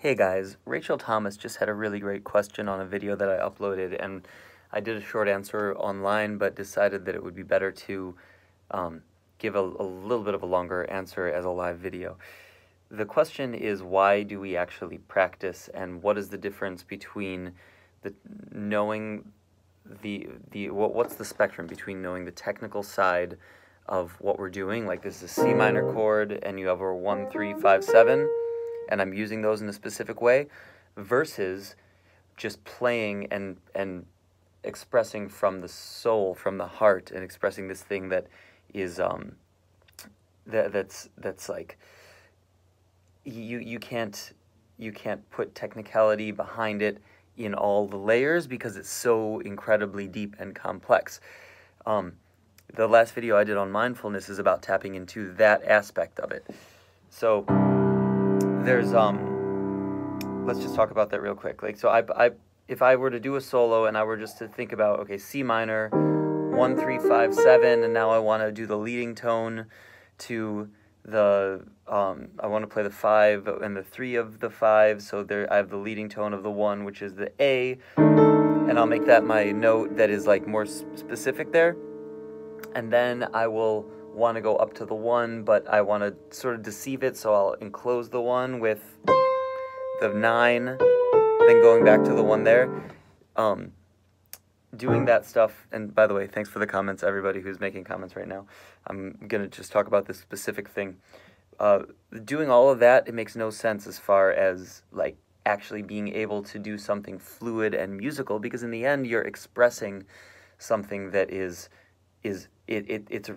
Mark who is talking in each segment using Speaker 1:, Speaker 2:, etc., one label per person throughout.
Speaker 1: Hey guys, Rachel Thomas just had a really great question on a video that I uploaded, and I did a short answer online, but decided that it would be better to give a little bit of a longer answer as a live video. The question is, why do we actually practice, and what is the difference between knowing what's the spectrum between knowing the technical side of what we're doing, like this is a C minor chord, and you have a 1, 3, 5, 7, and I'm using those in a specific way, versus just playing and expressing from the soul, from the heart, and expressing this thing that is that's like you can't put technicality behind it in all the layers because it's so incredibly deep and complex. The last video I did on mindfulness is about tapping into that aspect of it. So there's let's just talk about that real quick. Like, so if I were to do a solo and I were just to think about, okay, C minor, 1, 3, 5, 7, and now I want to do the leading tone to the I want to play the 5 and the 3 of the 5, so there I have the leading tone of the 1, which is the A, and I'll make that my note that is like more specific there, and then I will want to go up to the 1, but I want to sort of deceive it, so I'll enclose the 1 with the 9, then going back to the 1 there. Doing that stuff, and by the way, thanks for the comments, everybody who's making comments right now. I'm going to just talk about this specific thing. Doing all of that, it makes no sense as far as like actually being able to do something fluid and musical, because in the end you're expressing something that it's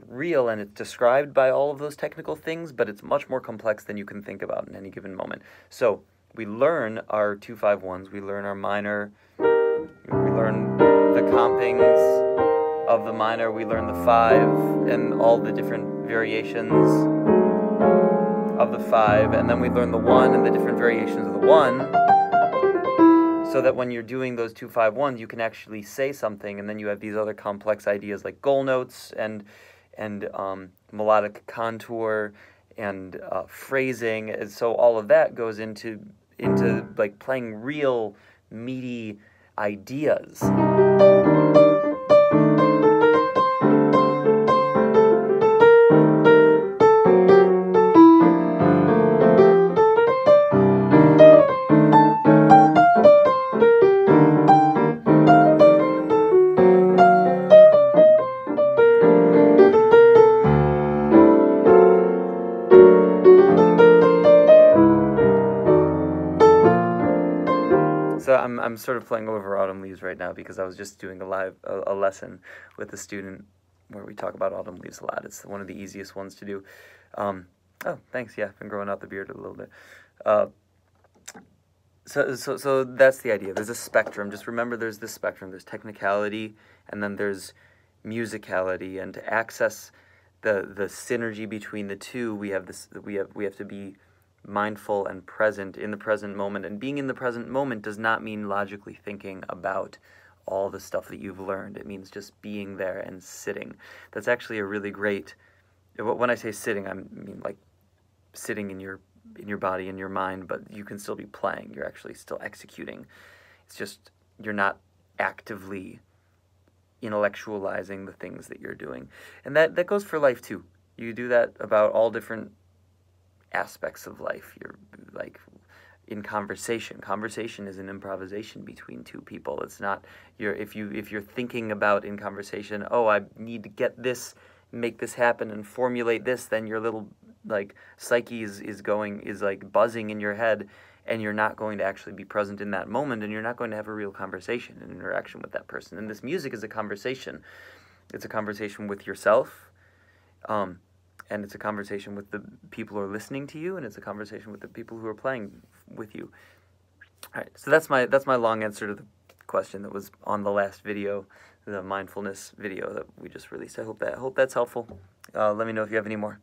Speaker 1: real and it's described by all of those technical things, but it's much more complex than you can think about in any given moment. So we learn our 2, 5, 1s, we learn our minor, we learn the compings of the minor, we learn the 5 and all the different variations of the 5, and then we learn the 1 and the different variations of the 1, so that when you're doing those 2, 5, 1s, you can actually say something, and then you have these other complex ideas like goal notes and melodic contour and phrasing, and so all of that goes into like playing real meaty ideas. So I'm sort of playing over Autumn Leaves right now because I was just doing a lesson with a student where we talk about autumn leaves a lot. It's one of the easiest ones to do. Oh, thanks. Yeah, I've been growing out the beard a little bit. So that's the idea. There's a spectrum. Just remember, there's this spectrum. There's technicality, and then there's musicality. And to access the synergy between the two, we have to be mindful and present in the present moment. And being in the present moment does not mean logically thinking about all the stuff that you've learned. It means just being there and sitting. That's actually a really great, when I say sitting, I mean like sitting in your body and your mind, but you can still be playing. You're actually still executing. It's just you're not actively intellectualizing the things that you're doing. And that goes for life too. You do that about all different aspects of life. You're like in conversation. Conversation is an improvisation between two people. It's not if you're thinking about in conversation, oh, I need to get this, make this happen and formulate this, then your little like psyche is like buzzing in your head, and you're not going to actually be present in that moment, and you're not going to have a real conversation and interaction with that person. And this music is a conversation. It's a conversation with yourself, and it's a conversation with the people who are listening to you, and it's a conversation with the people who are playing with you. All right, so that's my long answer to the question that was on the last video, the mindfulness video that we just released. I hope that's helpful. Let me know if you have any more.